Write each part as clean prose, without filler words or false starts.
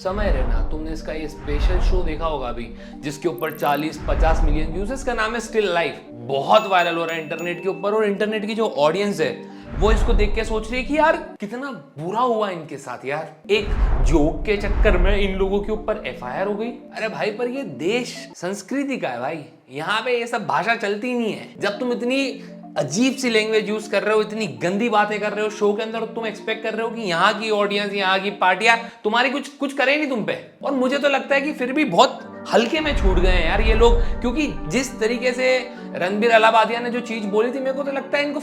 समय रैना, तुमने इसका ये स्पेशल शो देखा होगा अभी, जिसके ऊपर 40-50 मिलियन व्यूज है। इसका नाम है स्टिल लाइफ। बहुत वायरल हो रहा है इंटरनेट के ऊपर, और इंटरनेट की जो ऑडियंस है वो इसको देख के सोच रही है कि यार कितना बुरा हुआ इनके साथ यार, एक जोक के चक्कर में इन लोगों के ऊपर एफआईआर हो गई। अरे भाई, पर ये देश संस्कृति का है भाई, यहाँ पे ये सब भाषा चलती नहीं है। जब तुम इतनी अजीब सी लैंग्वेज यूज कर रहे हो, इतनी गंदी बातें कर रहे हो शो के अंदर, तुम एक्सपेक्ट कर रहे हो कि यहाँ की ऑडियंस, यहाँ की पार्टियां तुम्हारी कुछ करे नहीं तुम पे। और मुझे तो लगता है कि फिर भी बहुत हल्के में छूट गए हैं यार ये लोग, क्योंकि जिस तरीके से रणबीर अलाहाबादिया ने जो चीज बोली थी, मेरे को तो लगता है इनको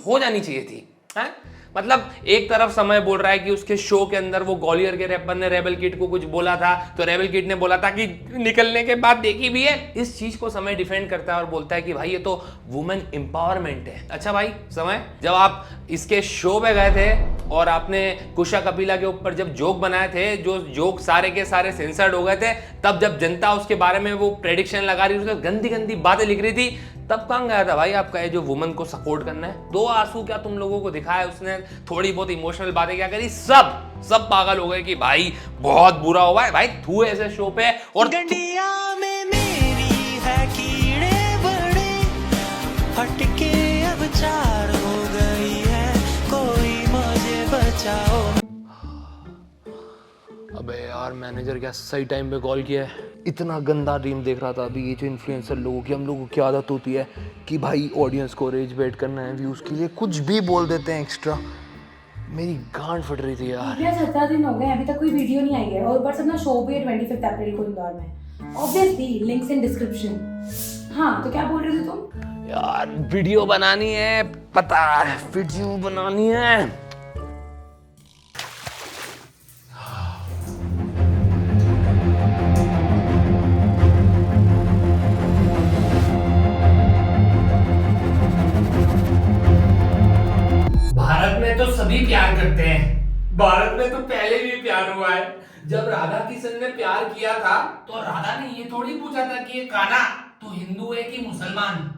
हो जानी चाहिए थी। है? मतलब एक तरफ समय बोल रहा है कि उसके शो के अंदर वो ग्वालियर के रैपर ने रेबल किड को कुछ बोला था, तो रेबल किड ने बोला था कि निकलने के बाद देखी भी है। इस चीज को समय डिफेंड करता है और बोलता है कि भाई ये तो वुमेन एम्पावरमेंट है। अच्छा भाई समय, जब आप इसके शो पे गए थे और आपने कुशा कपिला के ऊपर जब जोक बनाए थे, जो जोक सारे के सारे सेंसर्ड हो गए थे, तब जब जनता उसके बारे में वो प्रेडिक्शन लगा रही थी, गंदी गंदी बातें लिख रही थी, तब कहाँ गया था भाई आपका ये जो वुमन को सपोर्ट करना है? दो आंसू क्या तुम लोगों को दिखाया उसने? थोड़ी बहुत इमोशनल बातें क्या करी? सब पागल हो गए कि भाई बहुत बुरा हुआ है भाई, तू ऐसे शो पे। और गंडिया में मेरी है कीड़े बड़े, हटके अब 4 हो गई है, कोई मुझे बचाओ। अबे यार, मैनेजर क्या सही टाइम पे कॉल किया है? इतना गंदा ड्रीम देख रहा था अभी। ये जो इन्फ्लुएंसर लोगों की, हम लोगों की आदत होती है कि भाई ऑडियंस को रेज बेट करना है, व्यूज के लिए कुछ भी बोल देते हैं एक्स्ट्रा। मेरी गांड फट रही थी यार। भैया 17 दिन हो गए, अभी तक कोई वीडियो नहीं आई है, और ऊपर से अपना शो भी है 25 अप्रैल को इंदौर में। Obviously links in description. हाँ, तो क्या बोल रहे थे तुम? यार वीडियो बनानी है, पता है वीडियो बनानी है। भारत में तो सभी प्यार करते हैं। भारत में तो पहले भी प्यार हुआ है। जब राधा किशन ने प्यार किया था, तो राधा ने ये थोड़ी पूछा था कि ये कान्हा तो हिंदू है कि मुसलमान।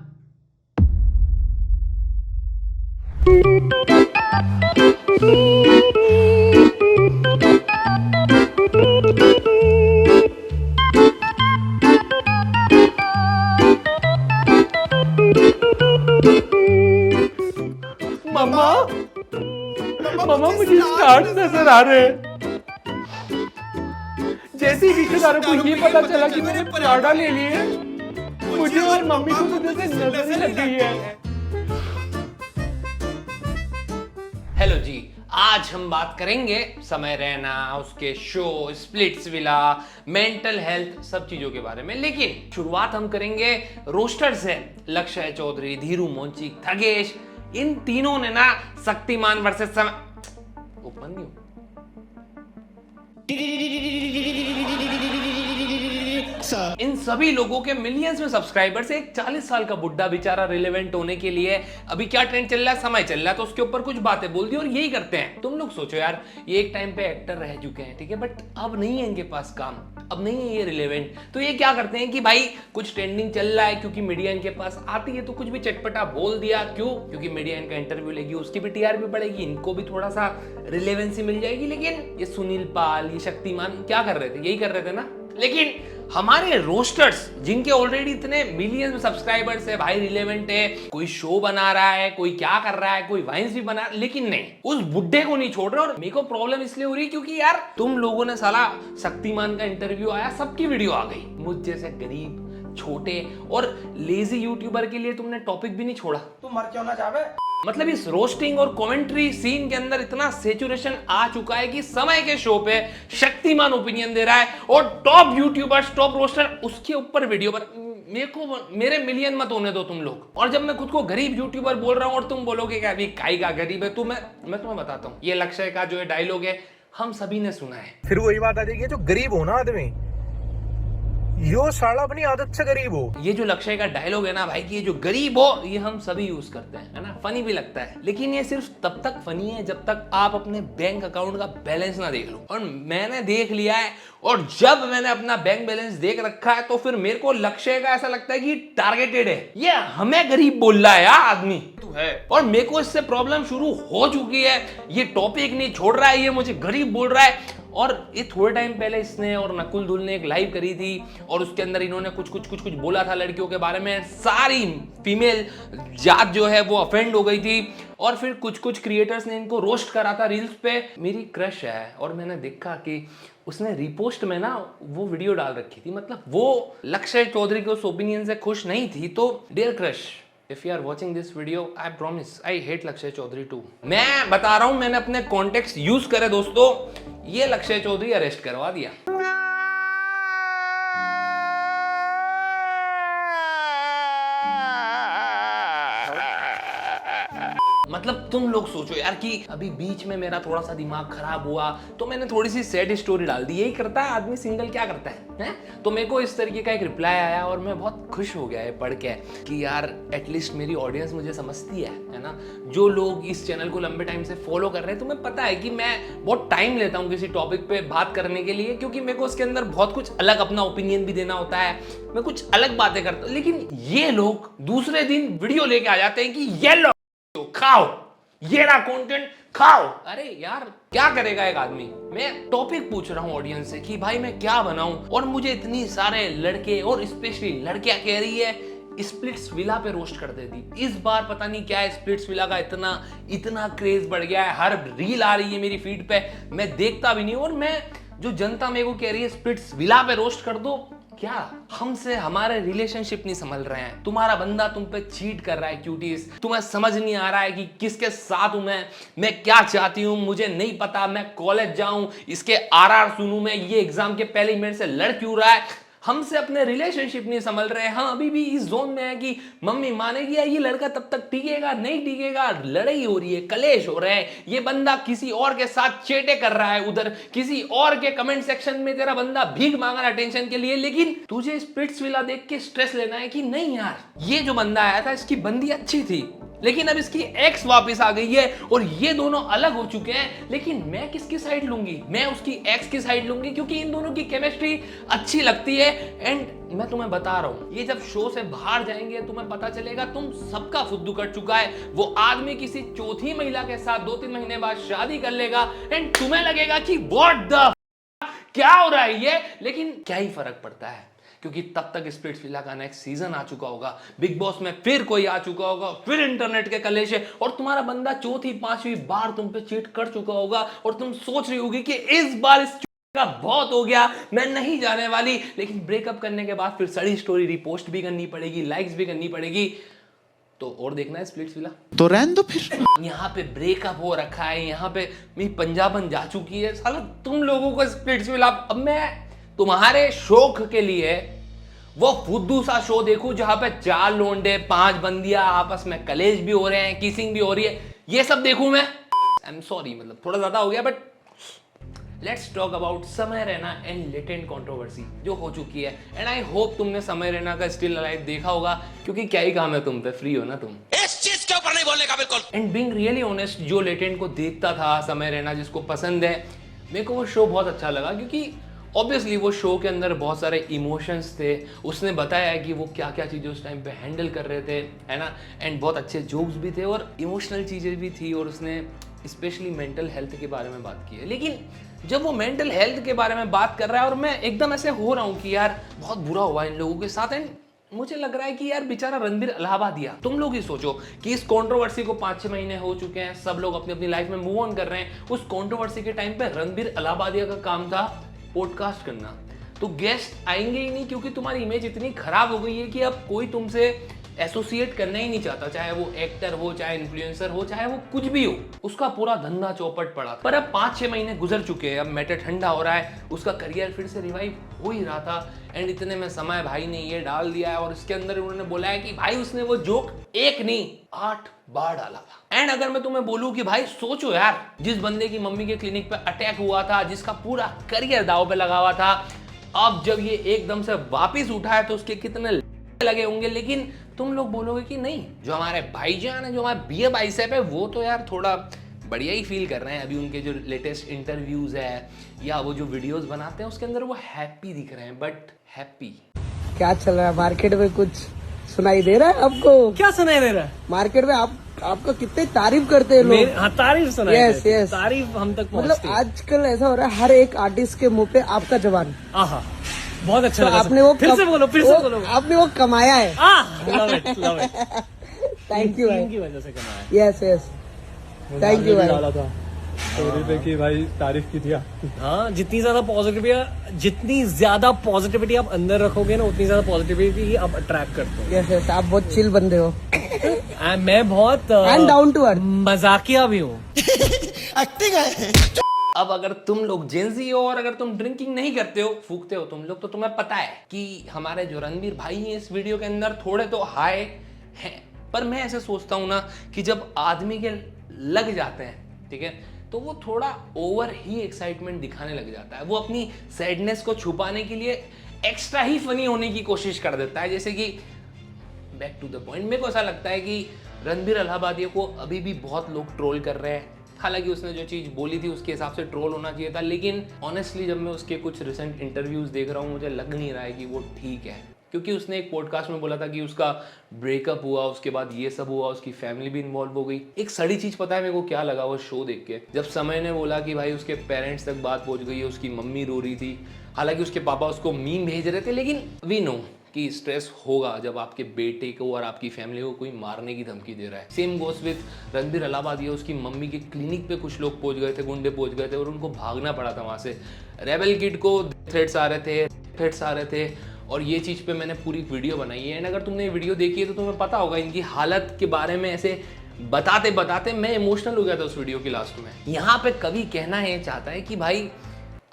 मामा मामा, मुझे स्टार्स नजर आ रहे हैं। जैसे ही रिश्तेदारों को ये पता चला कि मैंने पराठा ले लिए, मुझे और मम्मी को तो जैसे नजर लग गई है। हेलो जी, आज हम बात करेंगे समय रैना, उसके show, splits villa, mental health, सब चीजों के बारे में। लेकिन शुरुआत हम करेंगे रोस्टर से। लक्ष्य चौधरी, धीरू मोंची, थगेश, इन तीनों ने ना शक्तिमान वर्सेस समय ओपन नहीं इन सभी लोगों के मिलियंस में सब्सक्राइबर्स। एक 40 साल का बुड्ढा बेचारा रिलेवेंट होने के लिए अभी क्या ट्रेंड चल रहा है, समय चल रहा है, तो उसके ऊपर कुछ बातें बोल दी और यही करते हैं। तुम लोग सोचो यार, ये एक टाइम पे एक्टर रह चुके हैं, ठीक है, बट अब नहीं है इनके पास काम, अब नहीं है ये रिलेवेंट। तो ये क्या करते हैं कि भाई कुछ ट्रेंडिंग चल रहा है, क्योंकि मीडिया इनके पास आती है, तो कुछ भी चटपटा बोल दिया। क्यों? क्योंकि मीडिया इनका इंटरव्यू लेगी, उसकी भी टीआरपी बढ़ेगी, इनको भी थोड़ा सा रिलेवेंसी मिल जाएगी। लेकिन ये सुनील पाल, ये शक्तिमान क्या कर रहे थे? यही कर रहे थे ना। लेकिन हमारे रोस्टर्स, जिनके ऑलरेडी इतने मिलियंस में सब्सक्राइबर्स है भाई, रिलेवेंट है, कोई शो बना रहा है, कोई क्या कर रहा है, कोई वाइन्स भी बना, लेकिन नहीं, उस बुड्ढे को नहीं छोड़ रहे। और मेरे को प्रॉब्लम इसलिए हो रही है क्योंकि यार तुम लोगों ने साला शक्तिमान का इंटरव्यू आया, सबकी वीडियो आ गई, मुझ जैसे गरीब, छोटे और लेजी यूट्यूबर के लिए तुमने टॉपिक भी नहीं छोड़ा। तुम मर क्यों ना जावे? मतलब इस रोस्टिंग और कमेंट्री सीन के अंदर इतना सेचुरेशन आ चुका है कि समय के शो पे शक्तिमान ओपिनियन दे रहा है और टॉप यूट्यूबर्स, टॉप रोस्टर उसके ऊपर वीडियो पर। मेरे मिलियन मत होने दो तुम लोग। और जब मैं खुद को गरीब यूट्यूबर बोल रहा हूं और तुम बोलोगे कि अभी काई का गरीब है, तो मैं तुम्हें बताता हूं, ये लक्ष्य का जो डायलॉग है हम सभी ने सुना है। फिर वही बात आ जाएगी, जो गरीब हो ना आदमी, यो साला अपनी आदत से गरीब हो। ये जो लक्ष्य का डायलॉग है ना भाई, कि ये जो गरीब हो, ये हम सभी यूज करते हैं, है ना, फनी भी लगता है। लेकिन ये सिर्फ तब तक फनी है जब तक आप अपने बैंक अकाउंट का बैलेंस ना देख लो। और मैंने देख लिया है, और जब मैंने अपना बैंक बैलेंस देख रखा है, तो फिर मेरे को लक्ष्य का ऐसा लगता है कि टारगेटेड है, ये हमें गरीब बोल रहा है यार आदमी तू है। और मेरे को इससे प्रॉब्लम शुरू हो चुकी है, ये टॉपिक नहीं छोड़ रहा है, ये मुझे गरीब बोल रहा है। और ये थोड़े टाइम पहले इसने और नकुल दुल ने एक लाइव करी थी और उसके अंदर इन्होंने कुछ बोला था लड़कियों के बारे में, सारी फीमेल जात जो है वो ऑफेंड हो गई थी और फिर कुछ क्रिएटर्स ने इनको रोस्ट करा था रील्स पे। मेरी क्रश है और मैंने देखा कि उसने रिपोस्ट में ना वो वीडियो डाल रखी थी, मतलब वो लक्ष्य चौधरी के उस ओपिनियन से खुश नहीं थी। तो dear crush, if you are watching this video, I promise I hate Lakshya Chaudhary to. मैं बता रहा हूं, मैंने अपने कॉन्टेक्स्ट यूज करे दोस्तों, ये लक्ष्य चौधरी अरेस्ट करवा दिया। मतलब तुम लोग सोचो यार कि अभी बीच में मेरा थोड़ा सा दिमाग खराब हुआ तो मैंने थोड़ी सी सैड स्टोरी डाल दी। यही करता है आदमी सिंगल, क्या करता है? तो मेरे को इस तरीके का एक रिप्लाई आया और मैं बहुत खुश हो गया है पढ़ के कि यार एटलीस्ट मेरी ऑडियंस मुझे समझती है ना। जो लोग इस चैनल को लंबे टाइम से फॉलो कर रहे हैं, तुम्हें पता है कि मैं बहुत टाइम लेता हूँ किसी टॉपिक पे बात करने के लिए, क्योंकि मेरे को उसके अंदर बहुत कुछ अलग अपना ओपिनियन भी देना होता है, मैं कुछ अलग बातें करता हूँ। लेकिन ये लोग दूसरे दिन वीडियो लेके आ जाते हैं कि ये लो खाओ, ये रहा कंटेंट, खाओ। अरे यार क्या करेगा एक आदमी? मैं टॉपिक पूछ रहा हूँ ऑडियंस से कि भाई मैं क्या बनाऊं, और मुझे इतनी सारे लड़के और स्पेशली लड़कियां कह रही है स्प्लिट्स विला पे रोस्ट कर देती। इस बार पता नहीं क्या है, स्प्लिट्स विला का इतना क्रेज बढ़ गया है, हर रील आ रही है मेरी फीड पे, मैं देखता भी नहीं। और मैं जो जनता मेरे को कह रही है स्प्लिट्स विला पे रोस्ट कर दो, क्या हमसे हमारे रिलेशनशिप नहीं संभल रहे हैं? तुम्हारा बंदा तुम पे चीट कर रहा है क्यूटीज, तुम्हें समझ नहीं आ रहा है कि किसके साथ हूं मैं क्या चाहती हूं, मुझे नहीं पता, मैं कॉलेज जाऊं, इसके आरआर सुनूं, मैं ये एग्जाम के पहले ही मेरे से लड़ क्यों रहा है? हमसे अपने रिलेशनशिप नहीं संभल रहे हैं। हाँ अभी भी इस जोन में है कि मम्मी मानेगी या ये लड़का तब तक टिकेगा नहीं टिकेगा, लड़ाई हो रही है, कलेश हो रहे हैं, ये बंदा किसी और के साथ चेटे कर रहा है, उधर किसी और के कमेंट सेक्शन में तेरा बंदा भीख मांग रहा है अटेंशन के लिए, लेकिन तुझे स्प्लिट्स विला देख के स्ट्रेस लेना है कि नहीं यार ये जो बंदा आया था इसकी बंदी अच्छी थी, लेकिन अब इसकी एक्स वापस आ गई है और ये दोनों अलग हो चुके हैं, लेकिन मैं किसकी साइड लूंगी? मैं उसकी एक्स की साइड लूंगी, क्योंकि इन दोनों की केमिस्ट्री अच्छी लगती है। एंड मैं तुम्हें बता रहा हूं, ये जब शो से बाहर जाएंगे तुम्हें पता चलेगा तुम सबका फुद्दू कट चुका है। वो आदमी किसी चौथी महिला के साथ 2-3 महीने बाद शादी कर लेगा एंड तुम्हें लगेगा कि व्हाट द क्या हो रहा है ये, लेकिन क्या ही फर्क पड़ता है, क्योंकि तब तक स्प्लिट्स विला का नेक्स्ट सीजन आ चुका होगा, बिग बॉस में फिर कोई आ चुका होगा, फिर इंटरनेट के कलेश है और तुम्हारा बंदा 4th-5वीं बार तुम पे चीट कर चुका होगा और तुम सोच रही होगी कि इस बार इस का बहुत हो गया, मैं नहीं जाने वाली। लेकिन ब्रेकअप करने के बाद फिर सड़ी स्टोरी रिपोस्ट भी करनी पड़ेगी, लाइक्स भी करनी पड़ेगी, तो और देखना है स्प्लिट्स विला तो रहने दो फिर। यहाँ पे ब्रेकअप हो रखा है, यहाँ पे मेरी पंजाबन जा चुकी है, साला तुम लोगों को स्प्लिट्स विला। अब मैं तुम्हारे शौक के लिए वो फुद्दू सा शो देखूं जहां पे 4 लोंडे 5 बंदियां आपस में कलेश भी हो रहे हैं, किसिंग भी हो रही है, ये सब देखूं मैं? आई एम सॉरी, मतलब थोड़ा ज्यादा हो गया, बट लेट्स टॉक अबाउट समय रैना एंड लेटेंट कंट्रोवर्सी जो हो चुकी है। एंड आई होप तुमने समय रैना का स्टिल अलाइव देखा होगा, क्योंकि क्या ही काम है तुम पे, फ्री हो ना तुम, इस चीज के ऊपर नहीं बोलने का बिल्कुल। एंड बीइंग रियली ऑनेस्ट, जो लेटेंट को देखता था, समय रैना जिसको पसंद है, मेरे को वो शो बहुत अच्छा लगा, क्योंकि ऑब्वियसली वो शो के अंदर बहुत सारे इमोशंस थे, उसने बताया कि वो क्या क्या चीज़ें उस टाइम पे हैंडल कर रहे थे, है ना। एंड बहुत अच्छे जोक्स भी थे और इमोशनल चीज़ें भी थी, और उसने स्पेशली मेंटल हेल्थ के बारे में बात की है। लेकिन जब वो मेंटल हेल्थ के बारे में बात कर रहा है और मैं एकदम ऐसे हो रहा हूँ कि यार बहुत बुरा हुआ इन लोगों के साथ, एंड मुझे लग रहा है कि यार बेचारा रणबीर इलाहाबादिया, तुम लोग ही सोचो कि इस कंट्रोवर्सी को 5-6 महीने हो चुके हैं, सब लोग अपनी अपनी लाइफ में मूव ऑन कर रहे हैं। उस कंट्रोवर्सी के टाइम पे रणबीर इलाहाबादिया का काम था पॉडकास्ट करना, तो गेस्ट आएंगे ही नहीं, क्योंकि तुम्हारी इमेज इतनी खराब हो गई है कि अब कोई तुमसे एसोसिएट करना ही नहीं चाहता, चाहे वो एक्टर हो, चाहे इन्फ्लुएंसर हो, चाहे वो कुछ भी हो, उसका पूरा धंधा चौपट पड़ा। पर अब 5-6 महीने गुजर चुके हैं, अब मैटर ठंडा हो रहा है, उसका करियर फिर से रिवाइव हो ही रहा था। एंड इतने में समय भाई ने ये डाल दिया है, और इसके अंदर उन्होंने बोला है कि भाई उसने वो जोक 1 नहीं 8 बार डाला था। एंड अगर मैं तुम्हें बोलूं कि भाई सोचो यार, जिस बंदे की मम्मी के क्लिनिक पे अटैक हुआ था, जिसका पूरा करियर दाव पे लगा हुआ था, अब जब ये एकदम से वापिस उठा है तो उसके कितने लगे होंगे। लेकिन तुम लोग बोलोगे कि नहीं, जो हमारे भाईजान है, जो हमारे बीए बाइसेप है, वो तो यार थोड़ा बढ़िया ही फील कर रहे हैं। अभी उनके जो लेटेस्ट इंटरव्यूज है या वो जो वीडियोस बनाते हैं उसके अंदर वो हैप्पी दिख रहे हैं, बट हैप्पी क्या चल रहा है मार्केट में? कुछ सुनाई दे रहा है आपको? क्या सुनाई दे रहा है? मार्केट में आपका कितने तारीफ करते हैं लोग। हाँ, तारीफ सुनाई Yes, देती है। yes. तारीफ हम तक मतलब पहुंचती है। आजकल ऐसा हो रहा है हर एक आर्टिस्ट के मुंह पे आपका जबान। आहा, बहुत अच्छा तो लगा। आपने वो फिर से बोलो, फिर से बोलो। आपने वो कमाया है। Love it, love it. Thank you भाई। की वजह से कमाया। यस यस, थैंक यू भाई। स्टोरी पे कि भाई तारीफ की थी। हाँ, जितनी ज्यादा पॉजिटिविटी आप अंदर रखोगे ना, उतनी ज्यादा पॉजिटिविटी ही आप अट्रैक्ट करते हो। यस यस, आप बहुत चिल बंदे हो। मैं बहुत एंड डाउन टू अर्थ। मजाकिया भी हूँ। अब अगर तुम लोग जेंजी हो और अगर तुम ड्रिंकिंग नहीं करते हो, फूकते हो तुम लोग, तो तुम्हें पता है कि हमारे जो रणवीर भाई हैं इस वीडियो के अंदर थोड़े तो हाई हैं। पर मैं ऐसे सोचता हूं ना कि जब आदमी के लग जाते हैं, ठीक है, तो वो थोड़ा ओवर ही एक्साइटमेंट दिखाने लग जाता है। वो अपनी सैडनेस को छुपाने के लिए एक्स्ट्रा ही फनी होने की कोशिश कर देता है। जैसे कि बैक टू द पॉइंट, मेरे को ऐसा लगता है कि रणबीर इलाहाबादिया को अभी भी बहुत लोग ट्रोल कर रहे हैं। हालांकि उसने जो चीज़ बोली थी उसके हिसाब से ट्रोल होना चाहिए था, लेकिन ऑनेस्टली जब मैं उसके कुछ रिसेंट इंटरव्यूज देख रहा हूँ, मुझे लग नहीं रहा है कि वो ठीक है। क्योंकि उसने एक पॉडकास्ट में बोला था कि उसका ब्रेकअप हुआ, उसके बाद ये सब हुआ, उसकी फैमिली भी इन्वॉल्व हो गई। एक सड़ी चीज़ पता है मेरे को क्या लगा वो शो देख के, जब समय ने बोला कि भाई उसके पेरेंट्स तक बात पहुंच गई है, उसकी मम्मी रो रही थी, हालांकि उसके पापा उसको मीम भेज रहे थे, लेकिन वी नो कि स्ट्रेस होगा जब आपके बेटे को और आपकी फैमिली को कोई मारने की धमकी दे रहा है। Same goes with Ranbir Allahbadia, उसकी मम्मी के क्लिनिक पे कुछ लोग पहुंच गए थे, गुंडे पहुंच गए थे और उनको भागना पड़ा था वहाँ से। रेबल किड को थ्रेट्स आ रहे थे और ये चीज़ पे मैंने पूरी वीडियो बनाई है। एंड अगर तुमने ये वीडियो देखी है तो तुम्हें पता होगा इनकी हालत के बारे में। ऐसे बताते बताते मैं इमोशनल हो गया था उस वीडियो की लास्ट में। यहाँ पे कवि कहना ये चाहता है कि भाई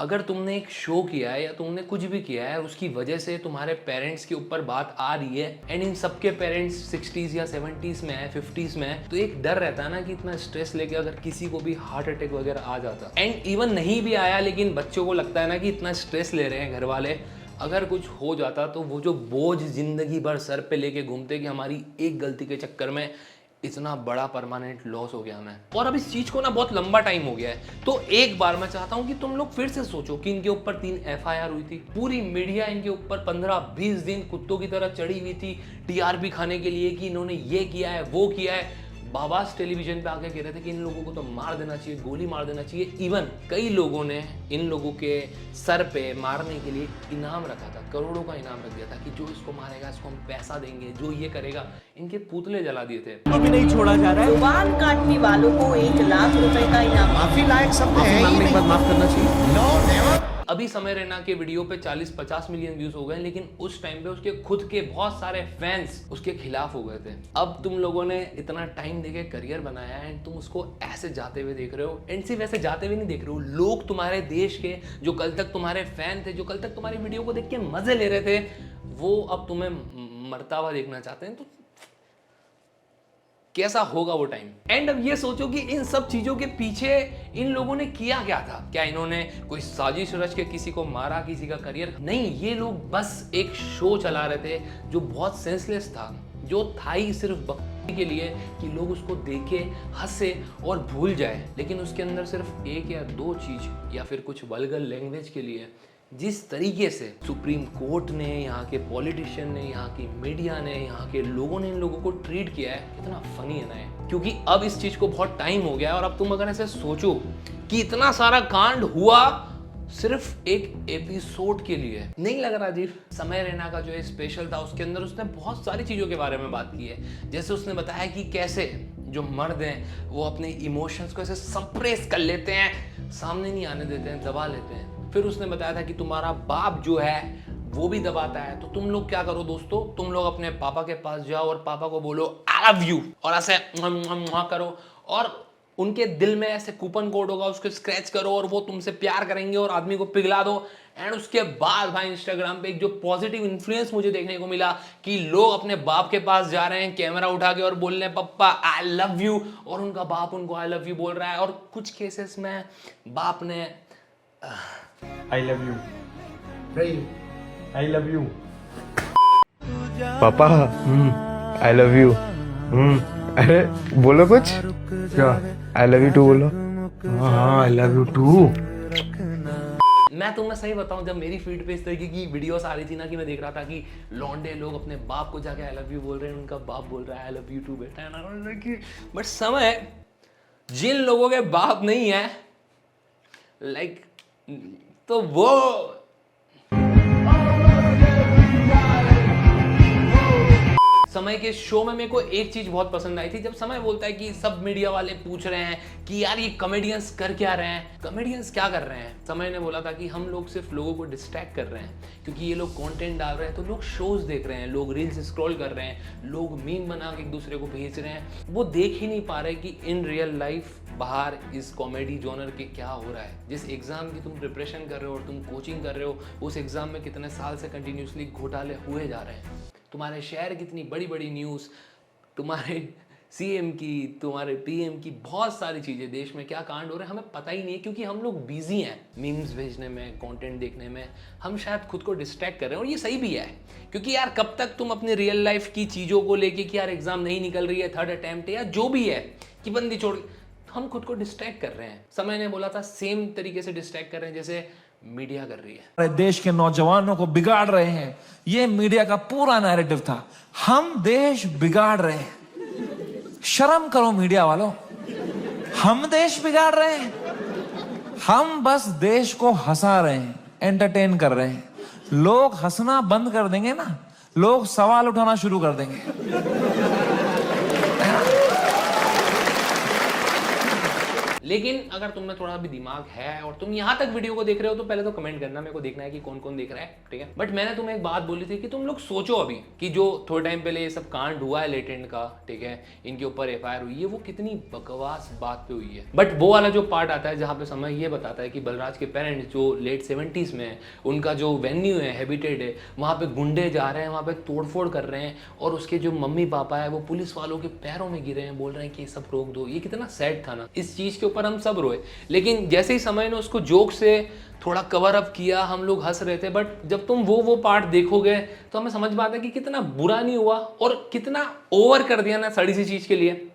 अगर तुमने एक शो किया है या तुमने कुछ भी किया है, उसकी वजह से तुम्हारे पेरेंट्स के ऊपर बात आ रही है, एंड इन सबके पेरेंट्स 60s या 70s में है, 50s में है, तो एक डर रहता है ना कि इतना स्ट्रेस लेके अगर किसी को भी हार्ट अटैक वगैरह आ जाता, एंड इवन नहीं भी आया, लेकिन बच्चों को लगता है ना कि इतना स्ट्रेस ले रहे हैं घर वाले, अगर कुछ हो जाता तो वो जो बोझ जिंदगी भर सर पे लेके घूमते कि हमारी एक गलती के चक्कर में इतना बड़ा परमानेंट लॉस हो गया हमें। और अब इस चीज को ना बहुत लंबा टाइम हो गया है, तो एक बार मैं चाहता हूं कि तुम लोग फिर से सोचो कि इनके ऊपर 3 FIR हुई थी, पूरी मीडिया इनके ऊपर 15-20 दिन कुत्तों की तरह चढ़ी हुई थी TRP खाने के लिए कि इन्होंने ये किया है, वो किया है। बाबास टेलीविजन पे आके कह रहे थे कि इन लोगों को तो मार देना चाहिए, गोली मार देना चाहिए। इवन कई लोगों ने इन लोगों के सर पे मारने के लिए इनाम रखा था, करोड़ों का इनाम रख दिया था कि जो इसको मारेगा इसको हम पैसा देंगे, जो ये करेगा। इनके पुतले जला दिए थे। अभी नहीं छोड़ा जा रहा है। जुबान काटने वालों को 1 लाख रुपए का इनाम। माफी लायक शब्द है ही नहीं। माफ करना चाहिए। No never. अभी समय रैना के वीडियो पे 40-50 मिलियन व्यूज हो गए, लेकिन उस टाइम पे उसके खुद के बहुत सारे फैंस उसके खिलाफ हो गए थे। अब तुम लोगों ने इतना टाइम देके करियर बनाया है, तुम उसको ऐसे जाते हुए देख रहे हो। एंड सिर्फ ऐसे जाते हुए नहीं देख रहे हो, लोग तुम्हारे देश के जो कल तक तुम्हारे फैन थे, जो कल तक तुम्हारी वीडियो को देख के मजे ले रहे थे, वो अब तुम्हें मरता हुआ देखना चाहते हैं। तो कैसा होगा वो टाइम। एंड अब ये सोचो कि इन सब चीजों के पीछे इन लोगों ने किया क्या था। क्या इन्होंने कोई साजिश रच के किसी को मारा, किसी का करियर? नहीं, ये लोग बस एक शो चला रहे थे जो बहुत सेंसलेस था, जो था ही सिर्फ बकरी के लिए कि लोग उसको देखे, हंसे और भूल जाए। लेकिन उसके अंदर सिर्फ 1 या 2 चीज या फिर कुछ वल्गर लैंग्वेज के लिए जिस तरीके से सुप्रीम कोर्ट ने, यहाँ के पॉलिटिशियन ने, यहाँ की मीडिया ने, यहाँ के लोगों ने इन लोगों को ट्रीट किया है, कितना फनी है ना। क्योंकि अब इस चीज को बहुत टाइम हो गया है और अब तुम अगर ऐसे सोचो कि इतना सारा कांड हुआ सिर्फ एक एपिसोड के लिए, नहीं लग रहा अजीब? समय रैना का जो ये स्पेशल था उसके अंदर उसने बहुत सारी चीजों के बारे में बात की है। जैसे उसने बताया कि कैसे जो मर्द हैं वो अपने इमोशंस को ऐसे सप्रेस कर लेते हैं, सामने नहीं आने देते हैं, दबा लेते हैं। फिर उसने बताया था कि तुम्हारा बाप जो है वो भी दबाता है, तो तुम लोग क्या करो दोस्तों, तुम लोग अपने पापा के पास जाओ और पापा को बोलो आई लव यू, और ऐसे करो और उनके दिल में ऐसे कूपन कोड होगा, उसको स्क्रैच करो और वो तुमसे प्यार करेंगे और आदमी को पिघला दो। एंड उसके बाद भाई इंस्टाग्राम पे एक जो पॉजिटिव इन्फ्लुएंस मुझे देखने को मिला कि लोग अपने बाप के पास जा रहे हैं कैमरा उठा के और बोल रहे हैं पप्पा आई लव यू, और उनका बाप उनको आई लव यू बोल रहा है। और कुछ केसेस में बाप ने I love you, I love you पापा, आई लव यू। अरे बोलो कुछ, क्या? आई लव यू टू बोलो। हाँ आई लव यू टू। मैं तुम्हें सही बताऊं, जब मेरी फीड पे इस तरीके की वीडियोस आ रही थी ना कि मैं देख रहा था कि लौंडे लोग अपने बाप को जाके आई लव यू बोल रहे हैं, उनका बाप बोल रहा है आई लव यू टू बेटा, बट समय जिन लोगों के बाप नहीं है लाइक तो वो समय के शो में मेरे को एक चीज बहुत पसंद आई थी, जब समय बोलता है कि सब मीडिया वाले पूछ रहे हैं कि यार ये कॉमेडियंस कर क्या रहे हैं, कॉमेडियंस क्या कर रहे हैं। समय ने बोला था कि हम लोग सिर्फ लोगों को डिस्ट्रैक्ट कर रहे हैं, क्योंकि ये लोग कंटेंट डाल रहे हैं तो लोग शोज देख रहे हैं, लोग रील्स स्क्रॉल कर रहे हैं, लोग मीम बना के एक दूसरे को भेज रहे हैं, वो देख ही नहीं पा रहे कि इन रियल लाइफ बाहर इस कॉमेडी जॉनर के क्या हो रहा है। जिस एग्जाम की तुम प्रिपरेशन कर रहे हो और तुम कोचिंग कर रहे हो, उस एग्जाम में कितने साल से कंटिन्यूसली घोटाले हुए जा रहे हैं। तुम्हारे शहर की इतनी बड़ी बड़ी न्यूज़, तुम्हारे सीएम की, तुम्हारे पीएम की, बहुत सारी चीज़ें, देश में क्या कांड हो रहे हैं हमें पता ही नहीं है, क्योंकि हम लोग बिजी हैं मीम्स भेजने में, कंटेंट देखने में, हम शायद खुद को डिस्ट्रैक्ट कर रहे हैं। और ये सही भी है, क्योंकि यार कब तक तुम अपने रियल लाइफ की चीज़ों को लेके कि यार एग्जाम नहीं निकल रही है, थर्ड अटेम्प्ट या जो भी है कि बंदी छोड़, हम खुद को डिस्ट्रैक्ट कर रहे हैं। समय ने बोला था सेम तरीके से डिस्ट्रैक्ट कर रहे हैं जैसे मीडिया कर रही है। देश के नौजवानों को बिगाड़ रहे हैं, ये मीडिया का पूरा नैरेटिव था। हम देश बिगाड़ रहे हैं, शर्म करो मीडिया वालों, हम देश बिगाड़ रहे हैं? हम बस देश को हंसा रहे हैं, एंटरटेन कर रहे हैं। लोग हंसना बंद कर देंगे ना, लोग सवाल उठाना शुरू कर देंगे। लेकिन अगर तुम में थोड़ा भी दिमाग है और तुम यहाँ तक वीडियो को देख रहे हो तो पहले तो कमेंट करना, मेरे को देखना है कि कौन कौन देख रहा है, ठीक है। बट मैंने तुम्हें एक बात बोली थी कि तुम लोग सोचो अभी कि जो थोड़े टाइम पहले ये सब कांड हुआ है लेटेंट का, ठीक है, इनके ऊपर एफआईआर हुई है, वो कितनी बकवास बात पे हुई है। बट वो वाला जो पार्ट आता है जहाँ पे समय ये बताता है कि बलराज के पेरेंट्स जो लेट 70s में है, उनका जो वेन्यू है, हैबिटेट है, वहाँ पे गुंडे जा रहे हैं, वहाँ पे तोड़फोड़ कर रहे हैं, और उसके जो मम्मी पापा है वो पुलिस वालों के पैरों में गिरे हैं, बोल रहे हैं कि ये सब रोक दो। ये कितना सैड था ना, इस चीज़ के ऊपर हम सब रोए। लेकिन जैसे ही समय ने उसको जोक से थोड़ा कवर अप किया, हम लोग हंस रहे थे। बट जब तुम वो पार्ट देखोगे तो हमें समझ में आता है कि कितना बुरा नहीं हुआ और कितना ओवर कर दिया ना सड़ी सी चीज के लिए।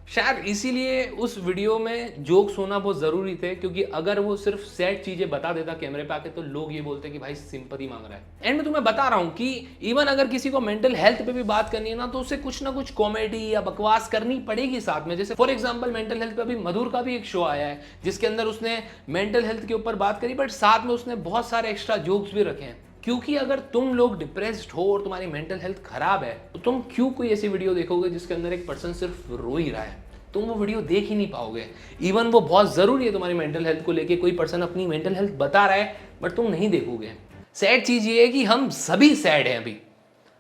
शायद इसीलिए उस वीडियो में जोक्स होना बहुत ज़रूरी थे, क्योंकि अगर वो सिर्फ सैड चीज़ें बता देता कैमरे पे आके तो लोग ये बोलते कि भाई सिंपैथी मांग रहा है। एंड मैं तुम्हें बता रहा हूँ कि इवन अगर किसी को मेंटल हेल्थ पे भी बात करनी है ना, तो उसे कुछ ना कुछ कॉमेडी या बकवास करनी पड़ेगी साथ में। जैसे फॉर एग्जाम्पल मेंटल हेल्थ पे अभी मधुर का भी एक शो आया है जिसके अंदर उसने मेंटल हेल्थ के ऊपर बात करी, बट साथ में उसने बहुत सारे एक्स्ट्रा जोक्स भी रखे हैं। क्योंकि अगर तुम लोग डिप्रेस्ड हो और तुम्हारी मेंटल हेल्थ खराब है तो तुम क्यों कोई ऐसी वीडियो देखोगे जिसके अंदर एक पर्सन सिर्फ रो ही रहा है? तुम वो वीडियो देख ही नहीं पाओगे। इवन वो बहुत ज़रूरी है तुम्हारी मेंटल हेल्थ को लेके, कोई पर्सन अपनी मेंटल हेल्थ बता रहा है बट तुम नहीं देखोगे। सैड चीज़ ये है कि हम सभी सैड हैं अभी,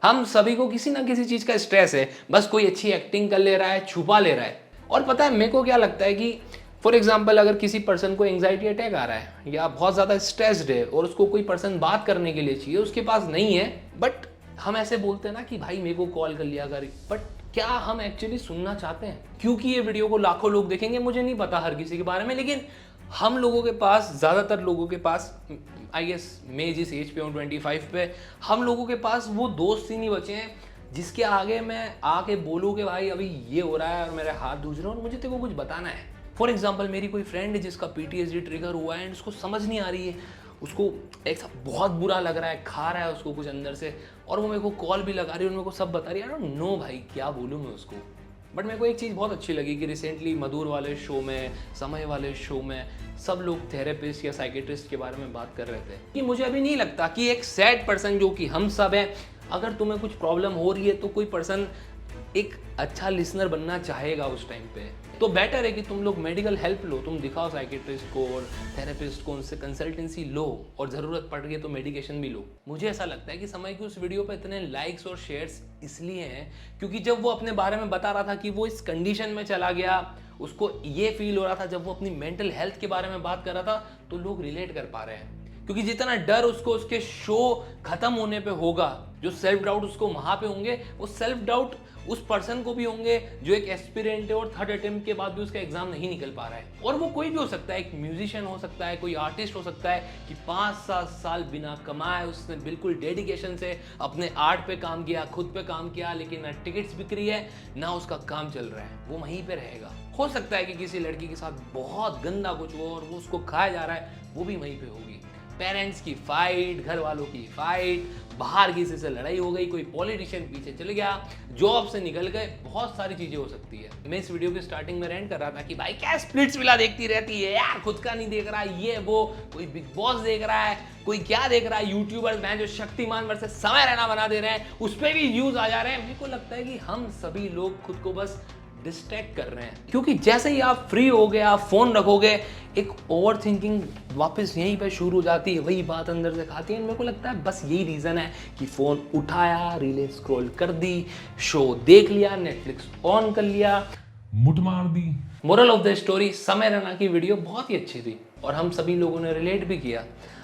हम सभी को किसी ना किसी चीज़ का स्ट्रेस है, बस कोई अच्छी एक्टिंग कर ले रहा है, छुपा ले रहा है। और पता है मेरे को क्या लगता है कि फॉर एग्जाम्पल अगर किसी पर्सन को एंग्जाइटी अटैक आ रहा है या बहुत ज़्यादा स्ट्रेस्ड है और उसको कोई पर्सन बात करने के लिए चाहिए, उसके पास नहीं है, बट हम ऐसे बोलते हैं ना कि भाई मेरे को कॉल कर लिया कर, बट क्या हम एक्चुअली सुनना चाहते हैं? क्योंकि ये वीडियो को लाखों लोग देखेंगे, मुझे नहीं पता हर किसी के बारे में, लेकिन हम लोगों के पास, ज़्यादातर लोगों के पास, आई गेस मैं जिस एज पे हूँ 25 पे, हम लोगों के पास वो दोस्त ही नहीं बचे हैं जिसके आगे मैं आके बोलूँ कि भाई अभी ये हो रहा है और मेरे हाथ दूज रहे हैं और मुझे तेरे को कुछ बताना है। फॉर एग्जाम्पल मेरी कोई फ्रेंड है जिसका PTSD ट्रिगर हुआ है एंड उसको समझ नहीं आ रही है, उसको ऐसा बहुत बुरा लग रहा है, खा रहा है उसको कुछ अंदर से, और वो मेरे को कॉल भी लगा रही है और मेरे को सब बता रही है। आई डोंट नो भाई क्या बोलूँ मैं उसको। बट मेरे को एक चीज़ बहुत अच्छी लगी कि रिसेंटली मधुर वाले शो में, समय वाले शो में सब लोग थेरेपिस्ट या साइकेट्रिस्ट के बारे में बात कर रहे थे कि मुझे अभी नहीं लगता कि एक सैड पर्सन जो कि हम सब हैं, अगर तुम्हें कुछ प्रॉब्लम हो रही है तो कोई पर्सन एक अच्छा लिसनर बनना चाहेगा उस टाइम पे। तो बेटर है कि तुम लोग मेडिकल हेल्प लो, तुम दिखाओ साइकेट्रिस्ट को और थेरेपिस्ट को, उनसे कंसल्टेंसी लो और ज़रूरत पड़ गई तो मेडिकेशन भी लो। मुझे ऐसा लगता है कि समय की उस वीडियो पे इतने लाइक्स और शेयर्स इसलिए हैं क्योंकि जब वो अपने बारे में बता रहा था कि वो इस कंडीशन में चला गया, उसको ये फील हो रहा था, जब वो अपनी मेंटल हेल्थ के बारे में बात कर रहा था तो लोग रिलेट कर पा रहे हैं। क्योंकि जितना डर उसको उसके शो खत्म होने पे होगा, जो सेल्फ डाउट उसको वहां पे होंगे, वो सेल्फ डाउट उस पर्सन को भी होंगे जो एक एस्पिरेंट है और थर्ड अटेम्प्ट के बाद भी उसका एग्जाम नहीं निकल पा रहा है। और वो कोई भी हो सकता है, एक म्यूजिशियन हो सकता है, कोई आर्टिस्ट हो सकता है कि 5-7 साल बिना कमाए उसने बिल्कुल डेडिकेशन से अपने आर्ट पे काम किया, खुद पे काम किया, लेकिन ना टिकट्स बिक रही है ना उसका काम चल रहा है, वो वहीं पे रहेगा। हो सकता है कि किसी लड़की के साथ बहुत गंदा कुछ हो और वो उसको खाया जा रहा है, वो भी वहीं पे होगी। पेरेंट्स की फाइट, घर वालों की फाइट, बाहर किसी से लड़ाई हो गई, कोई पॉलिटिशियन पीछे चल गया, जॉब से निकल गए, बहुत सारी चीजें हो सकती है। मैं इस वीडियो की स्टार्टिंग में रेंट कर रहा था कि भाई क्या स्प्लिट्स विला देखती रहती है यार, खुद का नहीं देख रहा है, ये वो, कोई बिग बॉस देख रहा है, कोई क्या देख रहा है, यूट्यूबर्स मैं जो शक्तिमान वर्सेस समय रहना बना दे रहे हैं, उस पर भी व्यूज आ जा रहे हैं। मेरे को लगता है कि हम सभी लोग खुद को बस डिस्ट्रैक्ट कर रहे हैं, क्योंकि जैसे ही आप फ्री हो गए, आप फोन रखोगे, एक ओवर थिंकिंग वापस यहीं पे शुरू हो जाती है, वही बात अंदर से खाती है। मेरे को लगता है बस यही रीजन है कि फोन उठाया, रीलें स्क्रॉल कर दी, शो देख लिया, नेटफ्लिक्स ऑन कर लिया, मुठ मार दी। मोरल ऑफ द स्टोरी, समय रैना की वीडियो बहुत ही अच्छी थी और हम सभी लोगों ने रिलेट भी किया।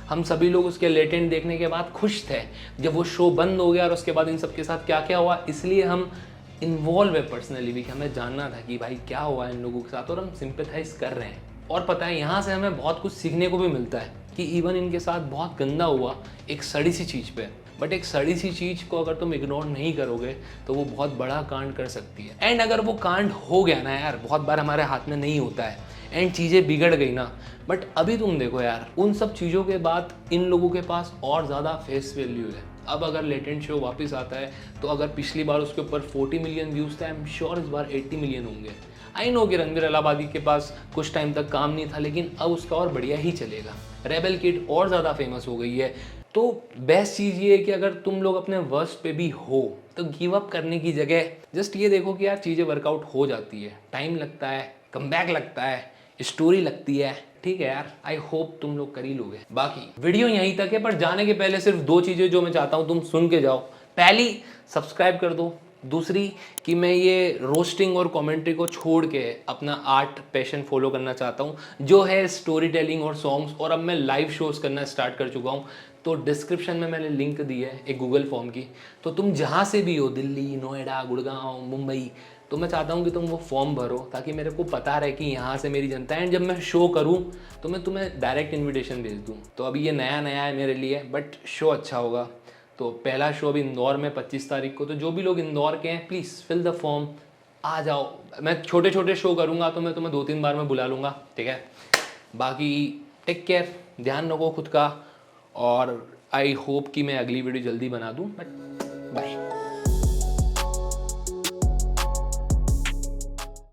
हम सभी लोग उसके लेटेंट देखने के बाद खुश थे जब वो शो बंद हो गया और उसके बाद इन सबके साथ क्या क्या हुआ, इसलिए हम इन्वॉल्व है पर्सनली भी कि हमें जानना था कि भाई क्या हुआ इन लोगों के साथ, और हम सिंपैथाइज कर रहे हैं। और पता है यहाँ से हमें बहुत कुछ सीखने को भी मिलता है कि इवन इनके साथ बहुत गंदा हुआ एक सड़ी सी चीज़ पे, बट एक सड़ी सी चीज़ को अगर तुम इग्नोर नहीं करोगे तो वो बहुत बड़ा कांड कर सकती है। एंड अगर वो कांड हो गया ना यार, बहुत बार हमारे हाथ में नहीं होता है एंड चीज़ें बिगड़ गई ना, बट अभी तुम देखो यार, उन सब चीज़ों के बाद इन लोगों के पास और ज़्यादा फेस वैल्यू है। अब अगर लेटेंट शो वापस आता है तो अगर पिछली बार उसके ऊपर 40 मिलियन व्यूज़ थे, आई एम श्योर इस बार 80 मिलियन होंगे। आई नो कि रणवीर अलाहाबादी के पास कुछ टाइम तक काम नहीं था, लेकिन अब उसका और बढ़िया ही चलेगा। रेबल किड और ज़्यादा फेमस हो गई है। तो बेस्ट चीज़ ये है कि अगर तुम लोग अपने वर्स्ट पे भी हो तो गिव अप करने की जगह जस्ट ये देखो कि यार चीज़ें वर्कआउट हो जाती है, टाइम लगता है, कमबैक लगता है, स्टोरी लगती है, ठीक है यार। आई होप तुम लोग कर ही लोगे। बाकी वीडियो यहीं तक है, पर जाने के पहले सिर्फ 2 चीज़ें जो मैं चाहता हूँ तुम सुन के जाओ। पहली, सब्सक्राइब कर दो। दूसरी कि मैं ये रोस्टिंग और कमेंट्री को छोड़ के अपना आर्ट पैशन फॉलो करना चाहता हूँ, जो है स्टोरी टेलिंग और सॉन्ग्स, और अब मैं लाइव शोज़ करना स्टार्ट कर चुका हूँ। तो डिस्क्रिप्शन में मैंने लिंक दी है एक गूगल फॉर्म की, तो तुम जहाँ से भी हो, दिल्ली, नोएडा, गुड़गांव, मुंबई, तो मैं चाहता हूँ कि तुम वो फॉर्म भरो ताकि मेरे को पता रहे कि यहाँ से मेरी जनता है। एंड जब मैं शो करूँ तो मैं तुम्हें डायरेक्ट इन्विटेशन भेज दूँ। तो अभी ये नया है मेरे लिए, बट शो अच्छा होगा। तो पहला शो अभी इंदौर में 25 तारीख को, तो जो भी लोग इंदौर के हैं प्लीज़ फिल द फॉर्म, आ जाओ। मैं छोटे छोटे शो करूँगा तो मैं तुम्हें 2-3 बार में बुला लूँगा, ठीक है। बाकी टेक केयर, ध्यान रखो खुद का, और आई होप कि मैं अगली वीडियो जल्दी बना दूँ, बट बाय।